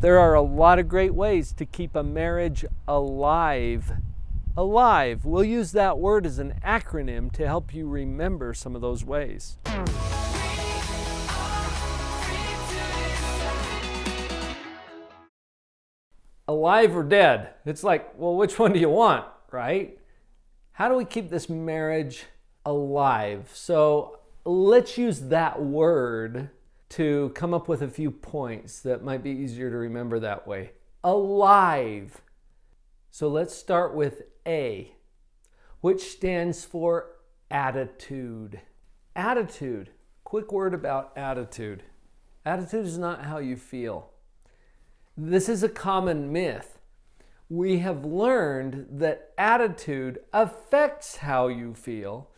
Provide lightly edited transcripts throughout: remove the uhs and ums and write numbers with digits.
There are a lot of great ways to keep a marriage alive. Alive. We'll use that word as an acronym to help you remember some of those ways. Alive or dead? It's like, well, which one do you want, right? How do we keep this marriage alive? So let's use that word to come up with a few points that might be easier to remember that way. Alive. So let's start with A, which stands for attitude. Attitude. Quick word about attitude. Attitude is not how you feel. This is a common myth. We have learned that attitude affects how you feel,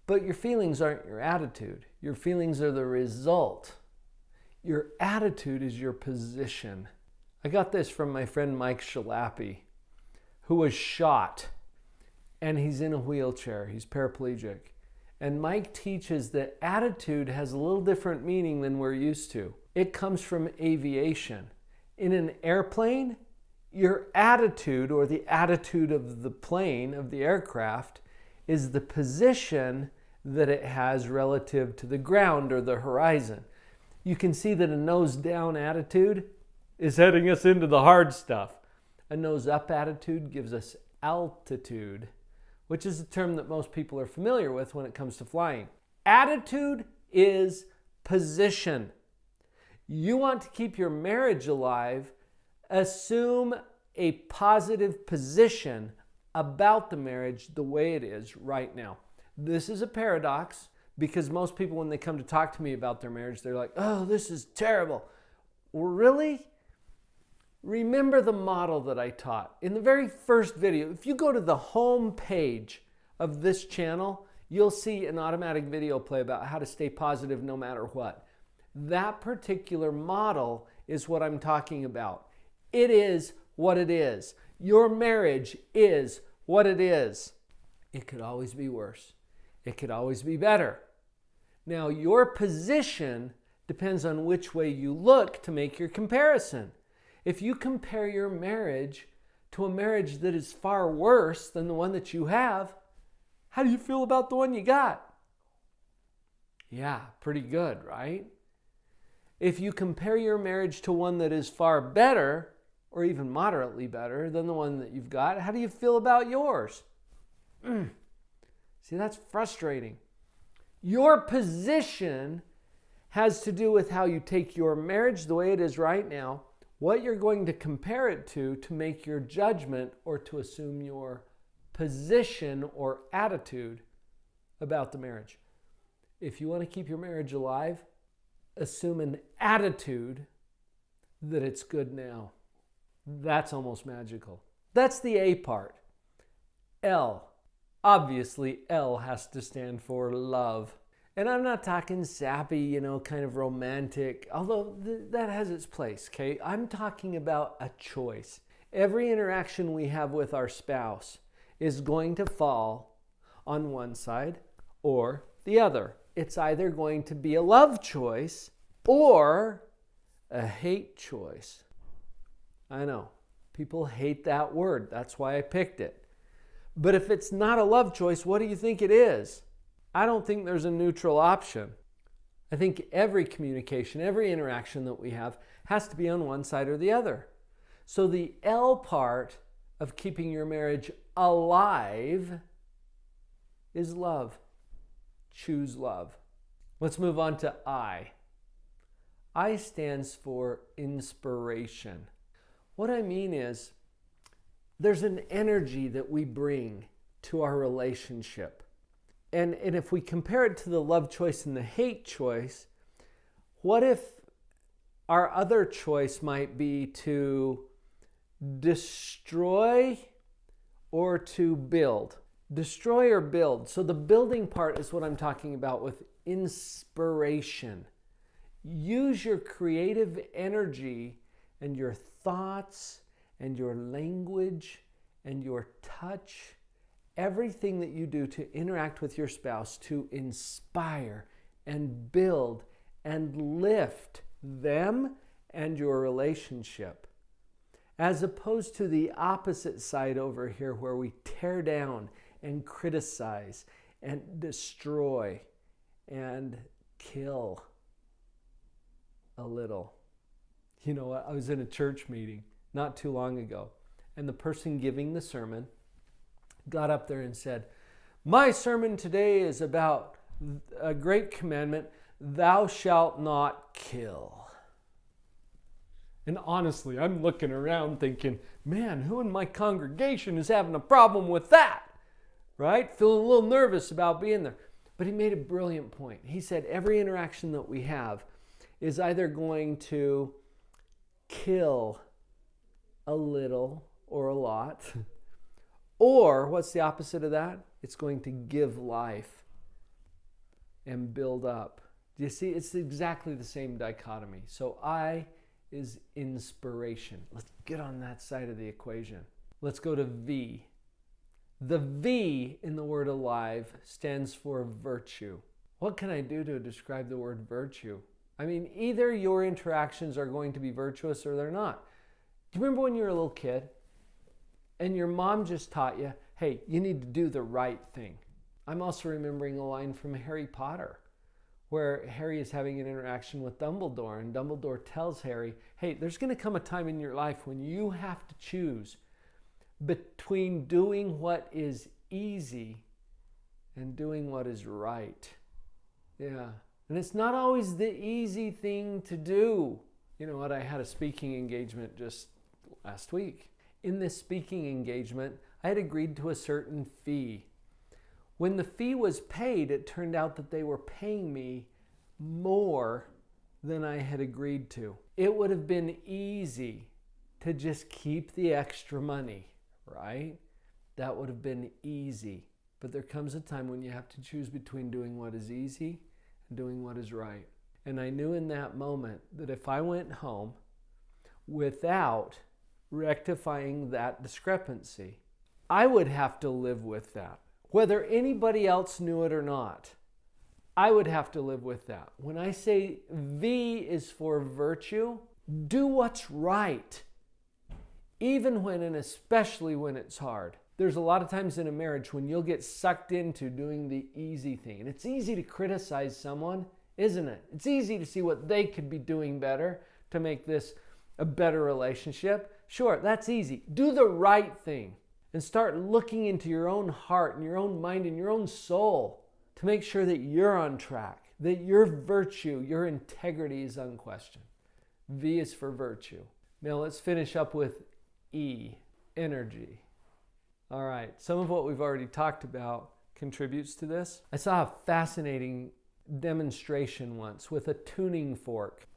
but your feelings aren't your attitude. Your feelings are the result. Your attitude is your position. I got this from my friend Mike Shalappy, who was shot, and he's in a wheelchair. He's paraplegic. And Mike teaches that attitude has a little different meaning than we're used to. It comes from aviation. In an airplane, your attitude, or the attitude of the plane, of the aircraft, is the position that it has relative to the ground or the horizon. You can see that a nose down attitude is heading us into the hard stuff. A nose up attitude gives us altitude, which is a term that most people are familiar with when it comes to flying. Attitude is position. You want to keep your marriage alive, assume a positive position about the marriage the way it is right now. This is a paradox because most people, when they come to talk to me about their marriage, they're like, oh, this is terrible. Well, really? Remember the model that I taught. In the very first video, if you go to the home page of this channel, you'll see an automatic video play about how to stay positive no matter what. That particular model is what I'm talking about. It is what it is. Your marriage is what it is. It could always be worse. It could always be better. Now, your position depends on which way you look to make your comparison. If you compare your marriage to a marriage that is far worse than the one that you have, how do you feel about the one you got? Yeah, pretty good, right? If you compare your marriage to one that is far better, or even moderately better than the one that you've got, how do you feel about yours? See, that's frustrating. Your position has to do with how you take your marriage the way it is right now, what you're going to compare it to make your judgment or to assume your position or attitude about the marriage. If you want to keep your marriage alive, assume an attitude that it's good now. That's almost magical. That's the A part. L. Obviously, L has to stand for love. And I'm not talking sappy, kind of romantic, although that has its place, okay? I'm talking about a choice. Every interaction we have with our spouse is going to fall on one side or the other. It's either going to be a love choice or a hate choice. I know, people hate that word. That's why I picked it. But if it's not a love choice, what do you think it is? I don't think there's a neutral option. I think every communication, every interaction that we have has to be on one side or the other. So the L part of keeping your marriage alive is love. Choose love. Let's move on to I. I stands for inspiration. What I mean is, there's an energy that we bring to our relationship. And if we compare it to the love choice and the hate choice, what if our other choice might be to destroy or to build? Destroy or build. So the building part is what I'm talking about with inspiration. Use your creative energy and your thoughts and your language and your touch, everything that you do to interact with your spouse to inspire and build and lift them and your relationship, as opposed to the opposite side over here where we tear down and criticize and destroy and kill a little. You know what? I was in a church meeting not too long ago, and the person giving the sermon got up there and said, "My sermon today is about a great commandment, thou shalt not kill." And honestly, I'm looking around thinking, man, who in my congregation is having a problem with that? Right? Feeling a little nervous about being there. But he made a brilliant point. He said every interaction that we have is either going to kill a little or a lot, or what's the opposite of that? It's going to give life and build up. Do you see? It's exactly the same dichotomy. So I is inspiration. Let's get on that side of the equation. Let's go to V. The V in the word alive stands for virtue. What can I do to describe the word virtue? I mean, either your interactions are going to be virtuous or they're not. Do you remember when you were a little kid and your mom just taught you, hey, you need to do the right thing? I'm also remembering a line from Harry Potter where Harry is having an interaction with Dumbledore, and Dumbledore tells Harry, hey, there's going to come a time in your life when you have to choose between doing what is easy and doing what is right. Yeah. And it's not always the easy thing to do. You know what? I had a speaking engagement just last week. In this speaking engagement, I had agreed to a certain fee. When the fee was paid, it turned out that they were paying me more than I had agreed to. It would have been easy to just keep the extra money, right? That would have been easy. But there comes a time when you have to choose between doing what is easy and doing what is right. And I knew in that moment that if I went home without rectifying that discrepancy, I would have to live with that. Whether anybody else knew it or not, I would have to live with that. When I say V is for virtue, do what's right, even when and especially when it's hard. There's a lot of times in a marriage when you'll get sucked into doing the easy thing. And it's easy to criticize someone, isn't it? It's easy to see what they could be doing better to make this a better relationship. Sure, that's easy. Do the right thing. And start looking into your own heart and your own mind and your own soul to make sure that you're on track, that your virtue, your integrity is unquestioned. V is for virtue. Now let's finish up with E, energy. All right, some of what we've already talked about contributes to this. I saw a fascinating demonstration once with a tuning fork.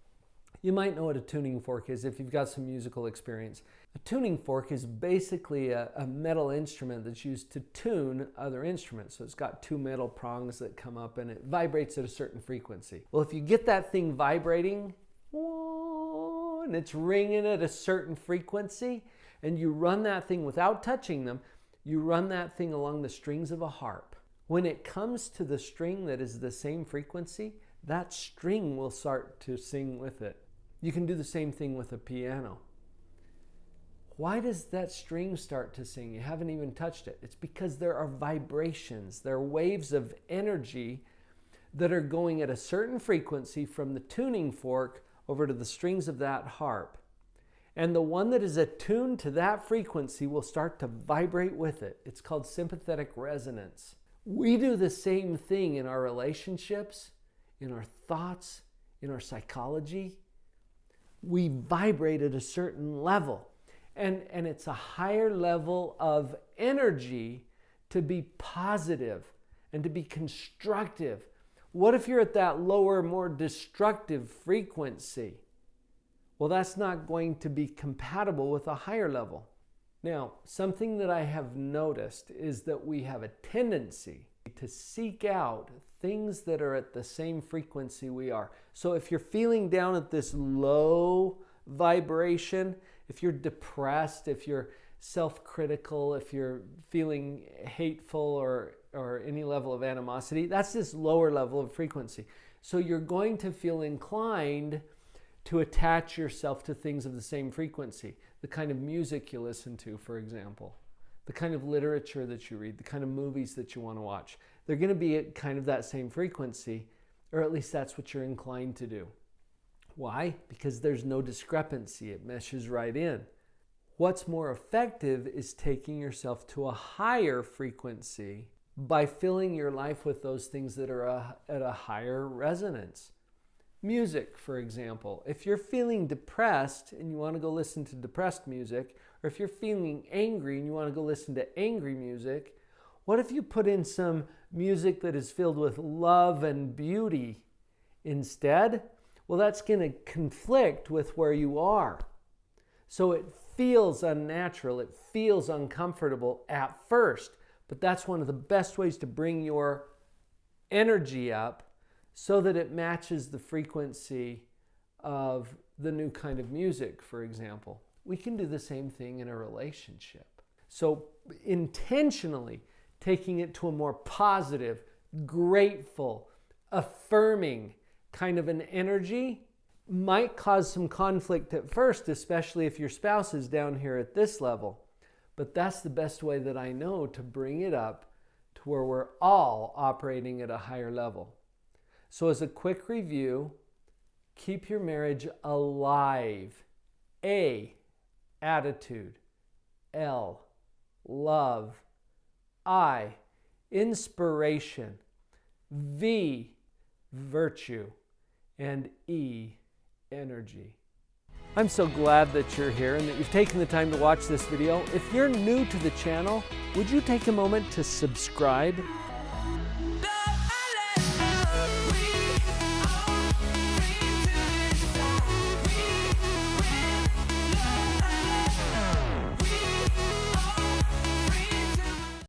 You might know what a tuning fork is if you've got some musical experience. A tuning fork is basically a metal instrument that's used to tune other instruments. So it's got two metal prongs that come up and it vibrates at a certain frequency. Well, if you get that thing vibrating, and it's ringing at a certain frequency, and you run that thing without touching them, you run that thing along the strings of a harp. When it comes to the string that is the same frequency, that string will start to sing with it. You can do the same thing with a piano. Why does that string start to sing? You haven't even touched it. It's because there are vibrations. There are waves of energy that are going at a certain frequency from the tuning fork over to the strings of that harp. And the one that is attuned to that frequency will start to vibrate with it. It's called sympathetic resonance. We do the same thing in our relationships, in our thoughts, in our psychology. We vibrate at a certain level. And it's a higher level of energy to be positive and to be constructive. What if you're at that lower, more destructive frequency? Well, that's not going to be compatible with a higher level. Now, something that I have noticed is that we have a tendency to seek out things that are at the same frequency we are. So if you're feeling down at this low vibration, if you're depressed, if you're self-critical, if you're feeling hateful or any level of animosity, that's this lower level of frequency. So you're going to feel inclined to attach yourself to things of the same frequency. The kind of music you listen to, for example, the kind of literature that you read, the kind of movies that you want to watch. They're going to be at kind of that same frequency, or at least that's what you're inclined to do. Why? Because there's no discrepancy. It meshes right in. What's more effective is taking yourself to a higher frequency by filling your life with those things that are at a higher resonance. Music, for example. If you're feeling depressed and you want to go listen to depressed music, or if you're feeling angry and you want to go listen to angry music, what if you put in some music that is filled with love and beauty instead? Well, that's going to conflict with where you are. So it feels unnatural, it feels uncomfortable at first, but that's one of the best ways to bring your energy up so that it matches the frequency of the new kind of music, for example. We can do the same thing in a relationship. So intentionally taking it to a more positive, grateful, affirming kind of an energy might cause some conflict at first, especially if your spouse is down here at this level. But that's the best way that I know to bring it up to where we're all operating at a higher level. So as a quick review, keep your marriage alive. A, attitude. L, love. I, inspiration. V, virtue. And E, energy. I'm so glad that you're here and that you've taken the time to watch this video. If you're new to the channel, would you take a moment to subscribe?